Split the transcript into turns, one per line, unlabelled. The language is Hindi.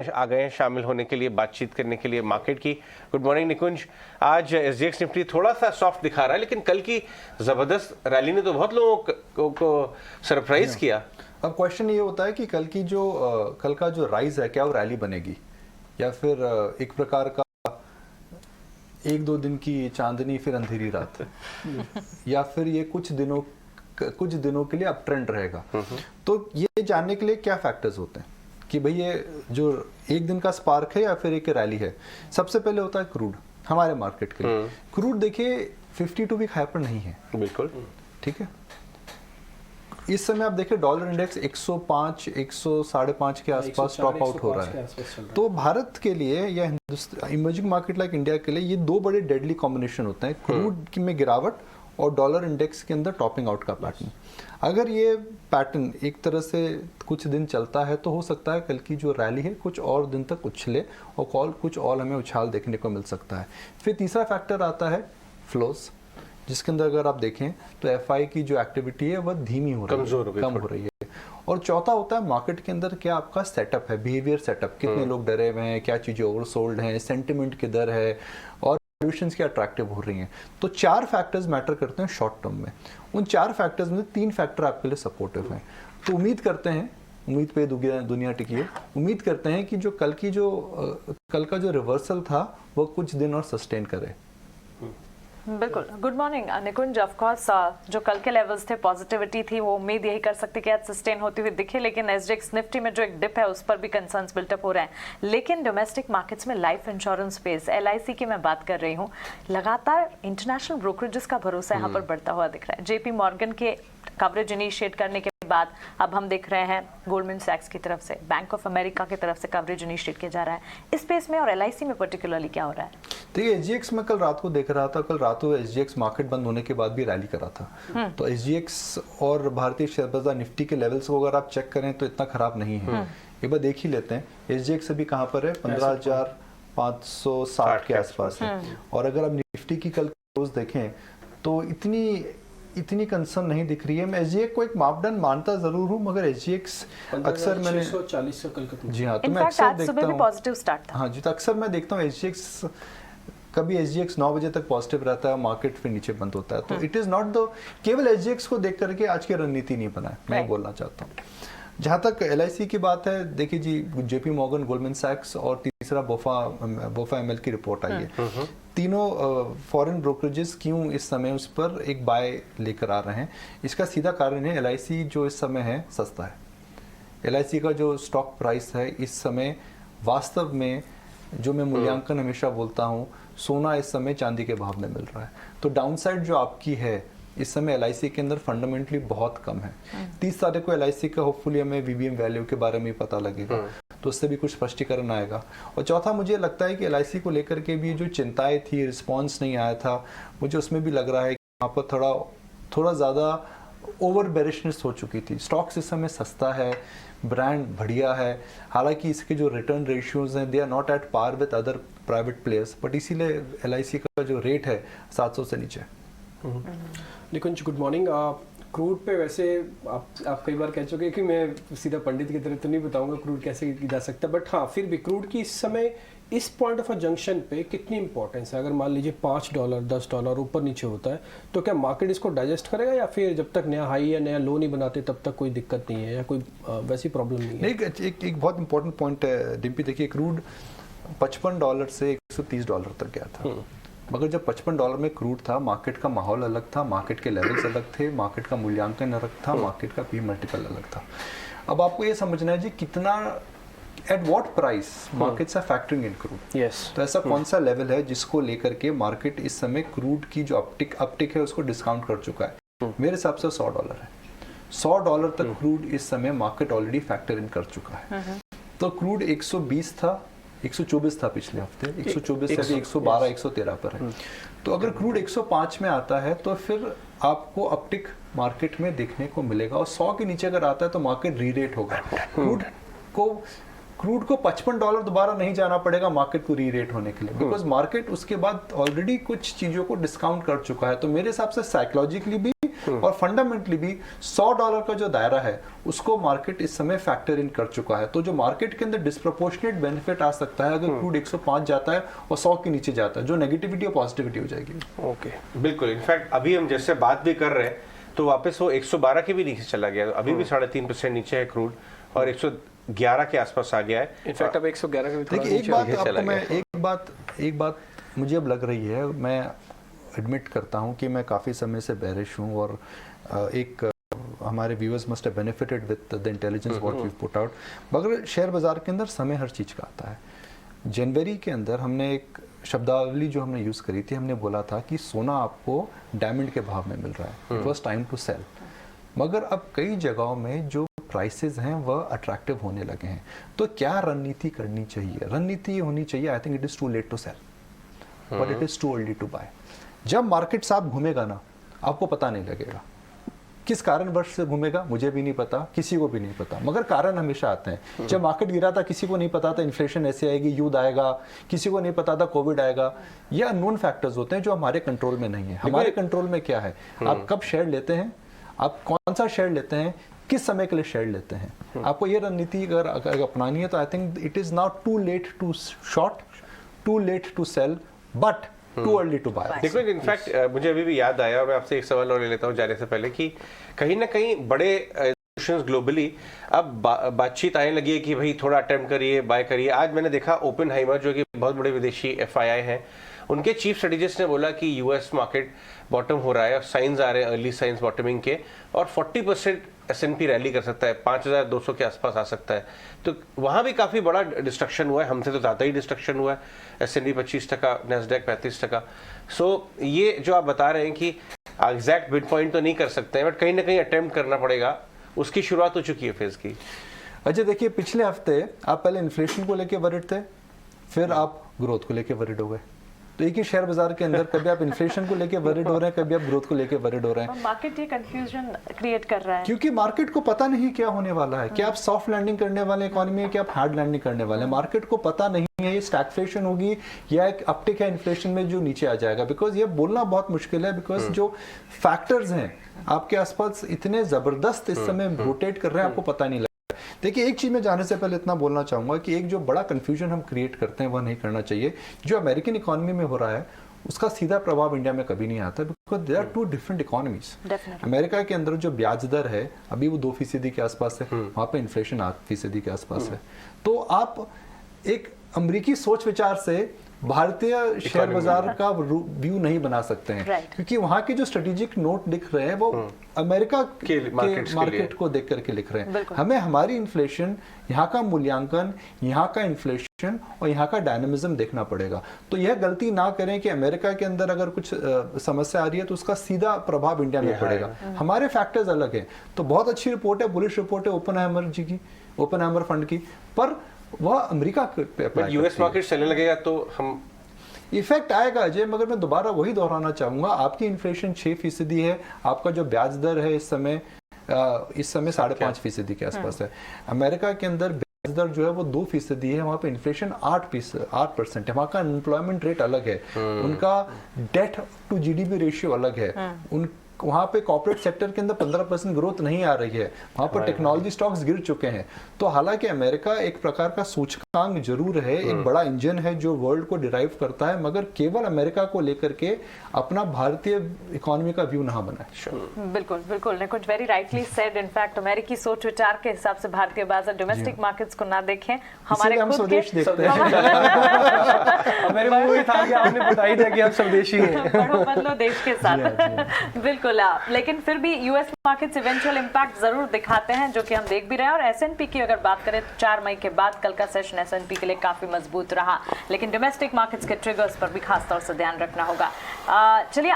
आ गए हैं शामिल होने के लिए, बातचीत करने के लिए मार्केट की। गुड मॉर्निंग निकुंज। आज एसजीएक्स निफ्टी थोड़ा सा सॉफ्ट दिखा रहा है, लेकिन कल की जबरदस्त रैली ने तो बहुत लोगों को सरप्राइज किया।
अब क्वेश्चन ये होता है कि कल का जो राइज है, क्या वो रैली बनेगी या फिर एक प्रकार का एक दो दिन की चांदनी फिर अंधेरी रात या फिर ये कुछ दिनों के लिए अप ट्रेंड रहेगा। तो ये जानने के लिए क्या फैक्टर्स होते हैं कि भाई ये जो एक दिन का स्पार्क है या फिर एक रैली है। सबसे पहले होता है क्रूड हमारे मार्केट के लिए। क्रूड देखिए 52 वीक हाई पर नहीं है, बिल्कुल ठीक है। इस समय आप देखिए डॉलर इंडेक्स 105 105.5 के आसपास टॉप आउट हो रहा है। तो भारत के लिए या इमर्जिंग मार्केट लाइक इंडिया के लिए ये दो बड़े डेडली कॉम्बिनेशन होते हैं, क्रूड में गिरावट और डॉलर इंडेक्स के अंदर टॉपिंग आउट का पैटर्न। अगर ये पैटर्न एक तरह से कुछ दिन चलता है तो हो सकता है कल की जो रैली है कुछ और दिन तक उछले और कुछ और हमें उछाल देखने को मिल सकता है। फिर तीसरा फैक्टर आता है फ्लोस, जिसके अंदर अगर आप देखें तो एफआई की जो एक्टिविटी है वह धीमी हो रही है, कम हो रही है। और चौथा होता है मार्केट के अंदर क्या आपका सेटअप है, बिहेवियर सेटअप, कितने लोग डरे हुए हैं, क्या चीजें ओवरसोल्ड हैं, सेंटिमेंट किधर है और वैल्यूएशंस क्या अट्रैक्टिव हो रही हैं। तो चार फैक्टर्स मैटर करते हैं शॉर्ट टर्म में। उन चार फैक्टर्स में तीन फैक्टर आपके लिए सपोर्टिव हैं। तो उम्मीद करते हैं, उम्मीद पे दुनिया टिकी है, उम्मीद करते हैं कि जो कल का जो रिवर्सल था वो कुछ दिन और सस्टेन करे।
बिल्कुल। Good morning Nikunj. Of course जो कल के लेवल्स थे, पॉजिटिविटी थी, वो उम्मीद यही कर सकते कि आज सस्टेन होती हुई दिखे, लेकिन एसजीएक्स निफ्टी में जो एक डिप है उस पर भी कंसर्न्स बिल्टअप हो रहे हैं। लेकिन डोमेस्टिक मार्केट्स में लाइफ इंश्योरेंस स्पेस, एलआईसी की मैं बात कर रही हूँ, लगातार इंटरनेशनल ब्रोकरेजेस का भरोसा यहाँ पर बढ़ता हुआ दिख रहा है। जेपी मॉर्गन के कवरेज इनिशिएट करने के बाद अब हम देख रहे हैं गोल्डमैन सैक्स की तरफ से, बैंक ऑफ अमेरिका की तरफ से कवरेज इनिशिएट किया जा रहा है। इस स्पेस में और एलआईसी में पर्टिकुलरली क्या हो रहा है?
देखिए एसजीएक्स में कल रात को देख रहा था, कल रात को एसजीएक्स मार्केट बंद होने के बाद भी रैली करा था। तो एसजीएक्स और भारतीय शेयर बाजार निफ्टी के लेवल्स को अगर आप चेक करें तो इतना खराब नहीं है। एक बार देख ही लेते हैं एसजीएक्स अभी कहाँ पर है, 15,560 के आसपास है। और अगर आप निफ्टी की कल क्लोज देखें तो इतनी कंसर्न नहीं दिख रही है। मैं एसजीएक्स को एक मापदंड मानता जरूर हूं, मगर एसजीएक्स अक्सर मैंने
640 से कल
जी हाँ, तो मैं अक्सर देखता हूं
पॉजिटिव स्टार्ट था।
हाँ जी, तो अक्सर मैं देखता हूं एसजीएक्स कभी एसजीएक्स 9 बजे तक पॉजिटिव रहता है, मार्केट फिर नीचे बंद होता है। तो इट इज नॉट द केवल एसजीएक्स को देख करके आज की रणनीति नहीं बनाए, मैं बोलना चाहता हूँ। जहां तक एलआईसी की बात है, देखिए जी जेपी मॉर्गन, गोल्डमैन सैक्स और तीसरा बोफा एमएल की रिपोर्ट आई है। तीनों फॉरेन ब्रोकरेजेस क्यों इस समय उस पर एक बाय लेकर आ रहे हैं, इसका सीधा कारण है एलआईसी जो इस समय है सस्ता है। एलआईसी का जो स्टॉक प्राइस है इस समय वास्तव में, जो मैं मूल्यांकन हमेशा बोलता हूँ, सोना इस समय चांदी के भाव में मिल रहा है। तो डाउनसाइड जो आपकी है इस समय एलआईसी के अंदर फंडामेंटली बहुत कम है। 30 तारीख को एलआईसी का होपफुली हमें वीवीएम वैल्यू के बारे में पता लगेगा, तो उससे भी कुछ स्पष्टीकरण आएगा। और चौथा, मुझे लगता है कि एलआईसी को लेकर के भी जो चिंताएं थी, रिस्पांस नहीं आया था, मुझे उसमें भी लग रहा है कि वहाँ पर थोड़ा ज़्यादा ओवर बेरिशनेस हो चुकी थी। स्टॉक्स इस समय सस्ता है, ब्रांड बढ़िया है, हालांकि इसके जो रिटर्न रेशियोज हैं they are not at par with other private players, but इसीलिए एलआईसी का जो रेट है 700 से नीचे।
निकुंज गुड मॉर्निंग। क्रूड पे वैसे आप कई बार कह चुके हैं कि मैं सीधा पंडित की तरह तो नहीं बताऊंगा क्रूड कैसे जा सकता है, बट हाँ फिर भी क्रूड की इस समय इस पॉइंट ऑफ जंक्शन पे कितनी इंपॉर्टेंस है? अगर मान लीजिए $5 $10 ऊपर नीचे होता है तो क्या मार्केट इसको डाइजेस्ट करेगा, या फिर जब तक नया हाई या नया लो नहीं बनाते तब तक कोई दिक्कत नहीं है, या कोई वैसी प्रॉब्लम नहीं है?
एक बहुत इंपॉर्टेंट पॉइंट है डिम्पी। देखिए क्रूड $55 से $130 तक गया था, मगर जब $55 में क्रूड था, मार्केट का माहौल अलग था, मार्केट के लेवल्स अलग थे, मार्केट का मूल्यांकन अलग था, मार्केट का पी मल्टीपल अलग था। अब आपको ये समझना है जी कितना, at what price markets are factoring in crude. तो ऐसा कौन सा लेवल है जिसको लेकर के मार्केट इस समय क्रूड की जो अपटिक है उसको डिस्काउंट कर चुका है? मेरे हिसाब से $100 है। $100 तक क्रूड इस समय मार्केट ऑलरेडी फैक्टर इन कर चुका है। तो क्रूड 120 था, 124 था पिछले हफ्ते, 124 से 112 113 पर है। तो अगर क्रूड 105 में आता है तो फिर आपको अपटिक मार्केट में देखने को मिलेगा, और 100 के नीचे अगर आता है तो मार्केट री-रेट होगा। क्रूड को $55 दोबारा नहीं जाना पड़ेगा मार्केट को री-रेट होने के लिए, बिकॉज मार्केट उसके बाद ऑलरेडी कुछ चीजों को डिस्काउंट कर चुका है। तो मेरे हिसाब से साइकोलॉजिकली भी और फंडामेंटली भी $100 का जो दायरा है उसको मार्केट इस समय फैक्टर इन कर चुका है। तो जो मार्केट के अंदर डिस्प्रोपोर्शनेट बेनिफिट आ सकता है अगर क्रूड 105 जाता है और 100 के नीचे जाता है, जो नेगेटिविटी और पॉजिटिविटी हो जाएगी।
ओके, बिल्कुल। इनफैक्ट अभी हम जैसे बात भी कर रहे हैं तो वापस वो 112 के भी नीचे चला गया, अभी भी 3.5% नीचे है क्रूड और 111 के आसपास आ गया है।
इनफैक्ट अब 111 के भी थोड़ा
देखिए
नीचे
एक बात आपको मैं एक बात मुझे अब लग रही है, मैं एडमिट करता हूं कि मैं काफ़ी समय से बेरिश हूं और हमारे viewers must have benefited with the intelligence what we put out, मगर शेयर बाजार के अंदर समय हर चीज़ का आता है। जनवरी के अंदर हमने एक शब्दावली जो हमने यूज़ करी थी, हमने बोला था कि सोना आपको डायमंड के भाव में मिल रहा है, it was time to sell. मगर अब कई जगहों में जो प्राइसेस हैं वह अट्रैक्टिव होने लगे हैं, तो क्या रणनीति करनी चाहिए? रणनीति ये होनी चाहिए, I think it is too late to sell but it is too early to buy. जब मार्केट साहब घूमेगा ना, आपको पता नहीं लगेगा किस कारणवश से घूमेगा, मुझे भी नहीं पता, किसी को भी नहीं पता, मगर कारण हमेशा आते हैं। जब मार्केट गिरा था किसी को नहीं पता था इन्फ्लेशन ऐसे आएगी, युद्ध आएगा, किसी को नहीं पता था कोविड आएगा। ये अननोन फैक्टर्स होते हैं जो हमारे कंट्रोल में नहीं है। हमारे कंट्रोल में क्या है, आप कब शेयर लेते हैं, आप कौन सा शेयर लेते हैं, किस समय के लिए शेयर लेते हैं। आपको ये रणनीति अगर अपनानी है तो I think it is not too late to short, too late to sell, but too early to buy.
देखो इनफैक्ट मुझे अभी भी याद आया, और मैं आपसे एक सवाल और ले लेता हूँ जाने से पहले, कि कहीं ना कहीं बड़े इंस्टीट्यूशंस ग्लोबली अब बातचीत आने लगी है कि भाई थोड़ा अटेम्प्ट करिए, बाय करिए। आज मैंने देखा ओपेनहाइमर जो कि बहुत बड़े विदेशी FII हैं, उनके चीफ स्ट्रेटेजिस्ट ने बोला कि US मार्केट बॉटम हो रहा है और साइंस आ रहे हैं, अर्ली साइंस बॉटमिंग के, और 40% S&P रैली कर सकता है, 5200 के आसपास आ सकता है। तो वहां भी काफी बड़ा डिस्ट्रक्शन हुआ है, हमसे तो ज्यादा ही डिस्ट्रक्शन हुआ है। S&P 25%, Nasdaq 35%। सो ये जो आप बता रहे हैं कि एग्जैक्ट मिड पॉइंट तो नहीं कर सकते हैं, बट कहीं ना कहीं अटेम्प्ट करना पड़ेगा, उसकी शुरुआत हो चुकी है फेज की।
अच्छा देखिए, पिछले हफ्ते आप पहले इन्फ्लेशन को लेके वरिड थे, फिर आप ग्रोथ को लेके वरिड हो गए। तो एक ही शेयर बाजार के अंदर कभी आप इन्फ्लेशन को लेके वरिड हो रहे हैं, कभी आप ग्रोथ को लेके वरिड हो रहे हैं।
मार्केट ये कंफ्यूजन क्रिएट कर रहा है
क्योंकि मार्केट को पता नहीं क्या होने वाला है, कि आप सॉफ्ट लैंडिंग करने वाले इकोनॉमी है कि आप हार्ड लैंडिंग करने वाले हैं। मार्केट को पता नहीं है ये स्टैग्फ्लेशन होगी या एक अपटिक है इन्फ्लेशन में जो नीचे आ जाएगा, बिकॉज ये बोलना बहुत मुश्किल है, बिकॉज जो फैक्टर्स हैं आपके आसपास इतने जबरदस्त इस समय रोटेट कर रहे हैं, आपको पता नहीं। देखिए एक चीज में जाने से पहले इतना बोलना चाहूंगा कि एक जो बड़ा कंफ्यूजन हम क्रिएट करते हैं वह नहीं करना चाहिए। जो अमेरिकन इकोनॉमी में हो रहा है उसका सीधा प्रभाव इंडिया में कभी नहीं आता, because they are two different economies. America के अंदर जो ब्याज दर है अभी वो 2% के आसपास है, वहां पे इन्फ्लेशन 8% के आसपास है। तो आप एक अमेरिकी सोच विचार से भारतीय शेयर बाजार का व्यू नहीं बना सकते हैं, क्योंकि वहां के जो स्ट्रेटेजिक नोट लिख रहे हैं वो अमेरिका के मार्केट को देख करके लिख रहे हैं। हमें हमारी इन्फ्लेशन, यहाँ का मूल्यांकन, यहाँ का इन्फ्लेशन और यहाँ का डायनामिज्म देखना पड़ेगा। तो यह गलती ना करें कि अमेरिका के अंदर अगर कुछ समस्या आ रही है तो उसका सीधा प्रभाव इंडिया में पड़ेगा। हमारे फैक्टर्स अलग हैं। तो बहुत अच्छी रिपोर्ट है, बुलिश रिपोर्ट है ओपेनहाइमर जी की, ओपेनहाइमर फंड की, पर वह अमेरिका पे
यूएस मार्केट चलने लगेगा तो हम
इफेक्ट आएगा अजय। मगर मैं दोबारा वही दोहराना चाहूंगा, आपकी इन्फ्लेशन 6% है, आपका जो ब्याज दर है इस समय 5.5% के आसपास है। अमेरिका के अंदर ब्याज दर जो है वो 2% है, वहाँ पे इन्फ्लेशन 8% है, वहाँ का एम्प्लॉयमेंट रेट अलग है, उनका डेट टू GDP रेशियो अलग है, वहाँ पे कॉर्पोरेट सेक्टर के अंदर 15% ग्रोथ नहीं आ रही है, वहाँ पर टेक्नोलॉजी स्टॉक्स गिर चुके हैं। तो हालांकि अमेरिका एक प्रकार का सूचकांक जरूर है, एक बड़ा इंजन है जो वर्ल्ड को डिराइव करता है, मगर केवल अमेरिका को लेकर के अपना भारतीय इकोनॉमी का व्यू ना बनाए।
बिल्कुल बिल्कुल, निकुंज वेरी राइटली सेड। इनफैक्ट अमेरिकी सोच विचार के हिसाब से भारतीय बाजार डोमेस्टिक मार्केट्स को ना देखें, हमारे
हम
खुद
स्वदेश
के
देखते हैं।
मेरे मुंह में था कि आपने बताई था कि हम स्वदेशी हैं।
बढ़ो बदलो देश के साथ। बिल्कुल, लेकिन फिर भी यूएस मार्केट्स इवेंचुअल इंपैक्ट जरूर दिखाते हैं, जो कि हम देख भी रहे हैं। और S&P की अगर बात करें तो 4 मई के बाद कल का सेशन S&P के लिए काफी मजबूत रहा, लेकिन डोमेस्टिक मार्केट्स के ट्रिगर्स पर भी खास तौर से ध्यान रखना होगा। चलिए